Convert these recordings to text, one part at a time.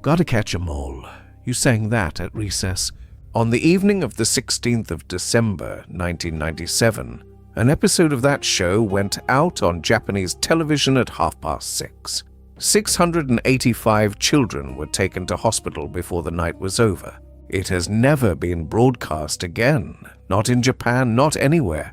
Gotta catch 'em all. You sang that at recess. On the evening of the 16th of December, 1997, an episode of that show went out on Japanese television at 6:30. 685 children were taken to hospital before the night was over. It has never been broadcast again. Not in Japan, not anywhere.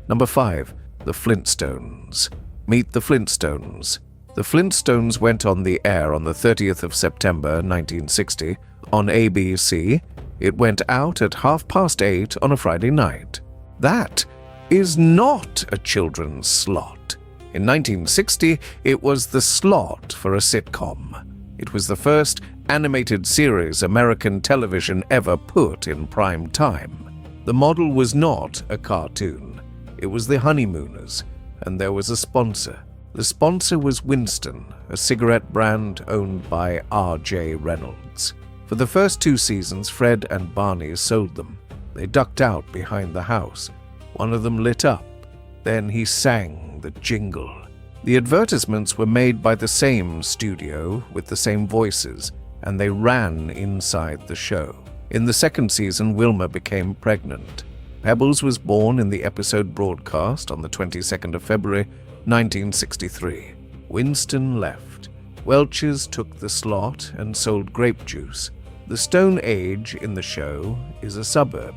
Number 5. The Flintstones. Meet the Flintstones. The Flintstones went on the air on the 30th of September, 1960, on ABC. It went out at 8:30 on a Friday night. That is not a children's slot. In 1960, it was the slot for a sitcom. It was the first animated series American television ever put in prime time. The model was not a cartoon. It was the Honeymooners, and there was a sponsor. The sponsor was Winston, a cigarette brand owned by R.J. Reynolds. For the first 2 seasons, Fred and Barney sold them. They ducked out behind the house. One of them lit up. Then he sang the jingle. The advertisements were made by the same studio with the same voices, and they ran inside the show. In the second season, Wilma became pregnant. Pebbles was born in the episode broadcast on the 22nd of February, 1963. Winston left. Welch's took the slot and sold grape juice. The Stone Age in the show is a suburb.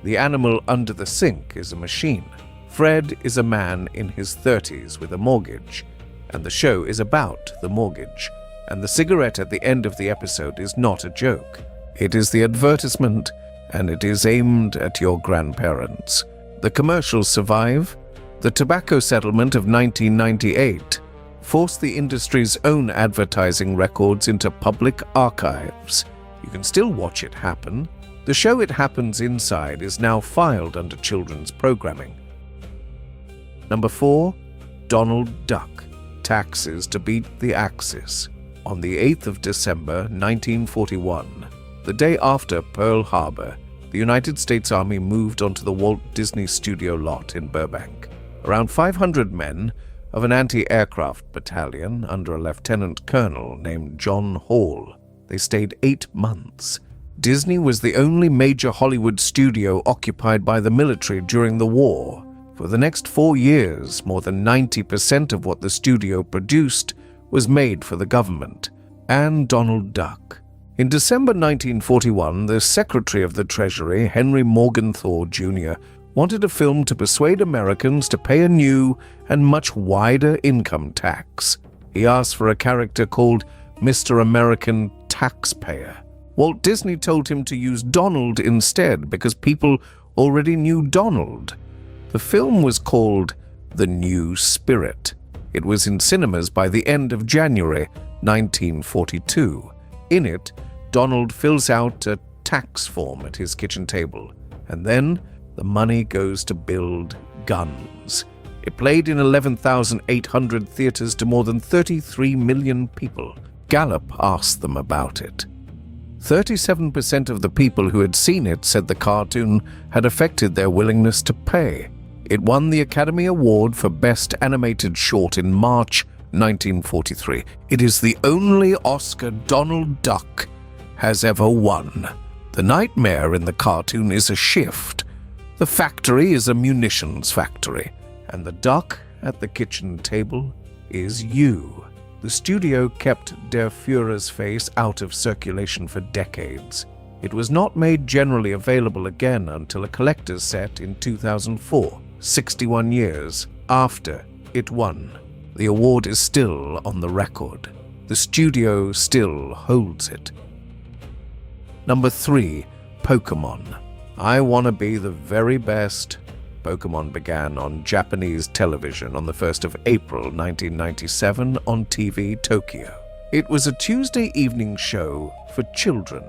The animal under the sink is a machine. Fred is a man in his 30s with a mortgage, and the show is about the mortgage. And the cigarette at the end of the episode is not a joke. It is the advertisement, and it is aimed at your grandparents. The commercials survive. The tobacco settlement of 1998 forced the industry's own advertising records into public archives. You can still watch it happen. The show it happens inside is now filed under children's programming. Number 4. Donald Duck. Taxes to beat the Axis. On the 8th of December, 1941, the day after Pearl Harbor, the United States Army moved onto the Walt Disney Studio lot in Burbank. Around 500 men of an anti-aircraft battalion under a lieutenant colonel named John Hall. They stayed 8 months. Disney was the only major Hollywood studio occupied by the military during the war. For the next 4 years, more than 90% of what the studio produced was made for the government, and Donald Duck. In December 1941, the Secretary of the Treasury, Henry Morgenthau Jr., wanted a film to persuade Americans to pay a new and much wider income tax. He asked for a character called Mr. American Taxpayer. Walt Disney told him to use Donald instead because people already knew Donald. The film was called The New Spirit. It was in cinemas by the end of January 1942. In it, Donald fills out a tax form at his kitchen table, and then the money goes to build guns. It played in 11,800 theaters to more than 33 million people. Gallup asked them about it. 37% of the people who had seen it said the cartoon had affected their willingness to pay. It won the Academy Award for Best Animated Short in March 1943. It is the only Oscar Donald Duck has ever won. The nightmare in the cartoon is a shift. The factory is a munitions factory, and the duck at the kitchen table is you. The studio kept Der Führer's face out of circulation for decades. It was not made generally available again until a collector's set in 2004, 61 years after it won. The award is still on the record. The studio still holds it. Number 3. Pokemon. I Wanna Be the Very Best. Pokemon began on Japanese television on the 1st of April 1997 on TV Tokyo. It was a Tuesday evening show for children,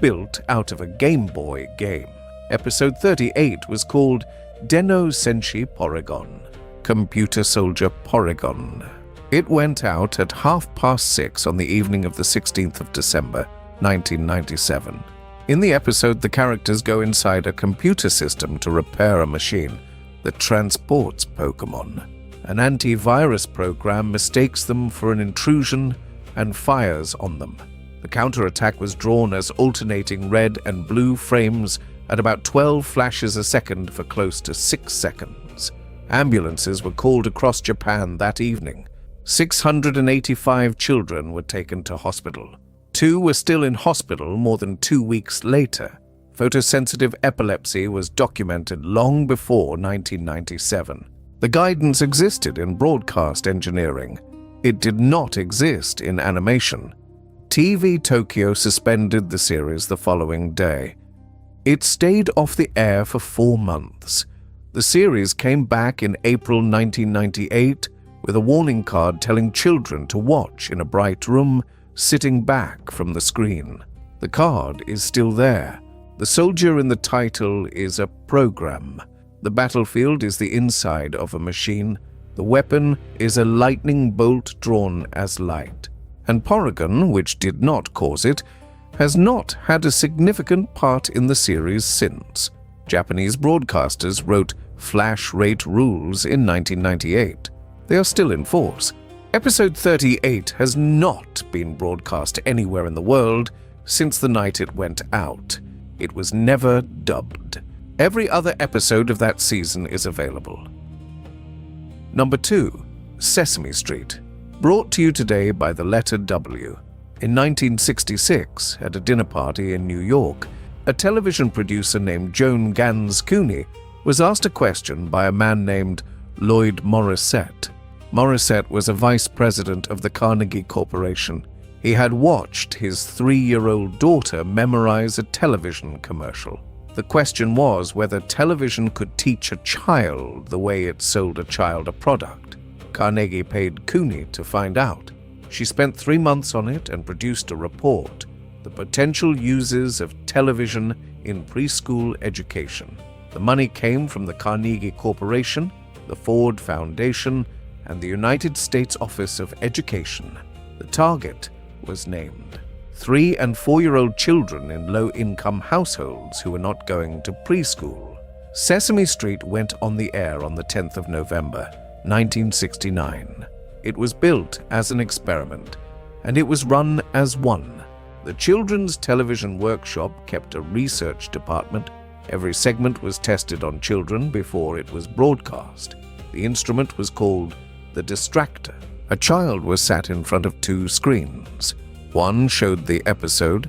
built out of a Game Boy game. Episode 38 was called Denno Senshi Porygon, Computer Soldier Porygon. It went out at 6:30 on the evening of the 16th of December, 1997. In the episode, the characters go inside a computer system to repair a machine that transports Pokemon. An antivirus program mistakes them for an intrusion and fires on them. The counterattack was drawn as alternating red and blue frames at about 12 flashes a second for close to 6 seconds. Ambulances were called across Japan that evening. 685 children were taken to hospital. 2 were still in hospital more than 2 weeks later. Photosensitive epilepsy was documented long before 1997. The guidance existed in broadcast engineering. It did not exist in animation. TV Tokyo suspended the series the following day. It stayed off the air for 4 months. The series came back in April 1998 with a warning card telling children to watch in a bright room, sitting back from the screen. The card is still there. The soldier in the title is a program. The battlefield is the inside of a machine. The weapon is a lightning bolt drawn as light. And Porygon, which did not cause it, has not had a significant part in the series since. Japanese broadcasters wrote flash rate rules in 1998. They are still in force. Episode 38 has not been broadcast anywhere in the world since the night it went out. It was never dubbed. Every other episode of that season is available. Number 2. Sesame Street. Brought to you today by the letter W. In 1966, at a dinner party in New York, a television producer named Joan Gans Cooney was asked a question by a man named Lloyd Morissette. Morissette was a vice president of the Carnegie Corporation. He had watched his 3-year-old daughter memorize a television commercial. The question was whether television could teach a child the way it sold a child a product. Carnegie paid Cooney to find out. She spent 3 months on it and produced a report, The Potential Uses of Television in Preschool Education. The money came from the Carnegie Corporation, the Ford Foundation, and the United States Office of Education. The target was named 3- and 4-year-old children in low-income households who were not going to preschool. Sesame Street went on the air on the 10th of November, 1969. It was built as an experiment, and it was run as one. The Children's Television Workshop kept a research department. Every segment was tested on children before it was broadcast. The instrument was called the distractor. A child was sat in front of 2 screens. One showed the episode,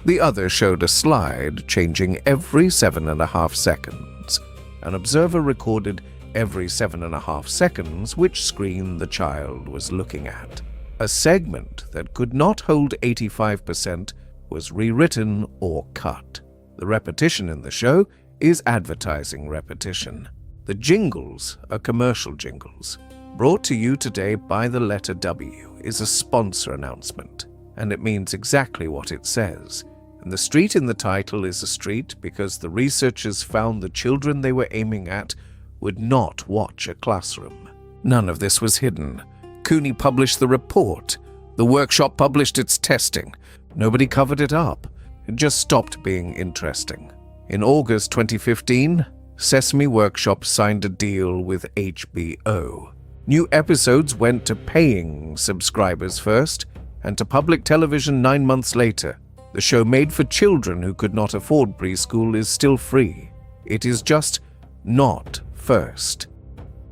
the other showed a slide changing every 7.5 seconds. An observer recorded every 7.5 seconds which screen the child was looking at. A segment that could not hold 85% was rewritten or cut. The repetition in the show is advertising repetition. The jingles are commercial jingles. Brought to you today by the letter W is a sponsor announcement, and it means exactly what it says. And the street in the title is a street because the researchers found the children they were aiming at would not watch a classroom. None of this was hidden. Cooney published the report. The workshop published its testing. Nobody covered it up. It just stopped being interesting. In August 2015, Sesame Workshop signed a deal with HBO. New episodes went to paying subscribers first, and to public television 9 months later. The show made for children who could not afford preschool is still free. It is just not first.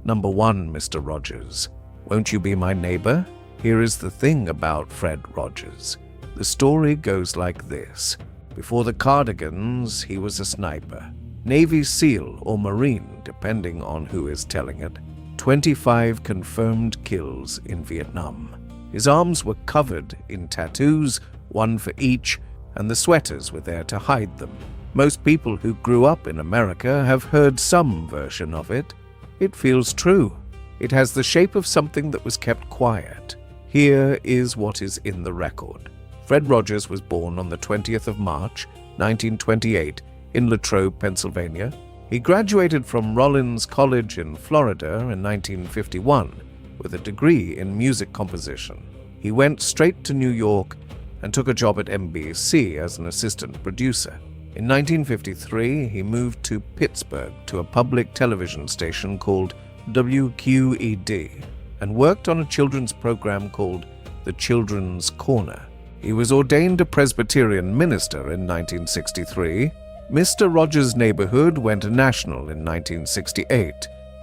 Number 1, Mr. Rogers. Won't you be my neighbor? Here is the thing about Fred Rogers. The story goes like this. Before the Cardigans, he was a sniper. Navy SEAL or Marine, depending on who is telling it. 25 confirmed kills in Vietnam. His arms were covered in tattoos, 1 for each, and the sweaters were there to hide them. Most people who grew up in America have heard some version of it. It feels true. It has the shape of something that was kept quiet. Here is what is in the record. Fred Rogers was born on the 20th of March, 1928, in Latrobe, Pennsylvania. He graduated from Rollins College in Florida in 1951 with a degree in music composition. He went straight to New York and took a job at NBC as an assistant producer. In 1953, he moved to Pittsburgh to a public television station called WQED and worked on a children's program called The the Children's Corner. He was ordained a Presbyterian minister in 1963. Mr. Rogers' Neighborhood went national in 1968.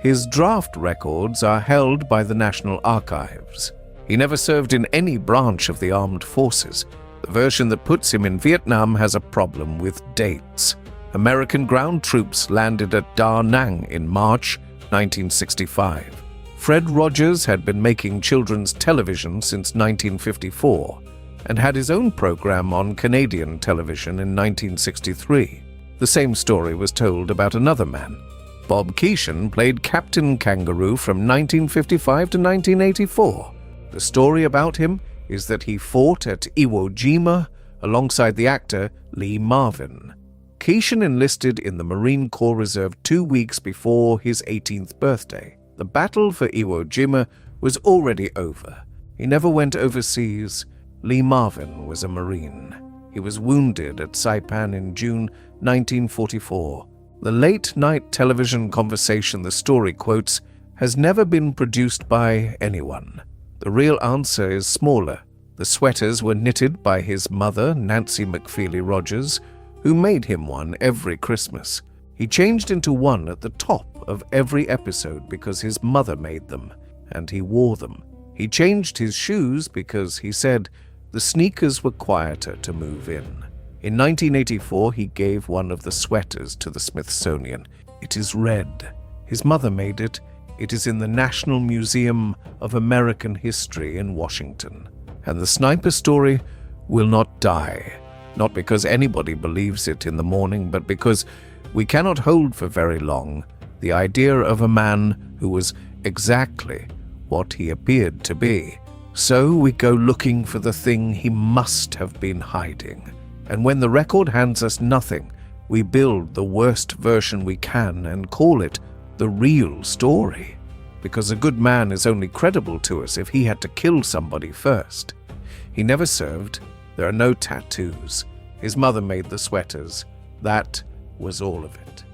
His draft records are held by the National Archives. He never served in any branch of the armed forces. The version that puts him in Vietnam has a problem with dates. American ground troops landed at Da Nang in March 1965. Fred Rogers had been making children's television since 1954 and had his own program on Canadian television in 1963. The same story was told about another man. Bob Keeshan played Captain Kangaroo from 1955 to 1984. The story about him is that he fought at Iwo Jima alongside the actor Lee Marvin. Keeshan enlisted in the Marine Corps Reserve 2 weeks before his 18th birthday. The battle for Iwo Jima was already over. He never went overseas. Lee Marvin was a Marine. He was wounded at Saipan in June 1944. The late-night television conversation the story quotes has never been produced by anyone. The real answer is smaller. The sweaters were knitted by his mother, Nancy McFeely Rogers, who made him one every Christmas. He changed into one at the top of every episode because his mother made them, and he wore them. He changed his shoes because he said the sneakers were quieter to move in. In 1984, he gave one of the sweaters to the Smithsonian. It is red. His mother made it. It is in the National Museum of American History in Washington. And the sniper story will not die, not because anybody believes it in the morning, but because we cannot hold for very long the idea of a man who was exactly what he appeared to be. So we go looking for the thing he must have been hiding. And when the record hands us nothing, we build the worst version we can and call it the real story. Because a good man is only credible to us if he had to kill somebody first. He never served. There are no tattoos. His mother made the sweaters. That was all of it.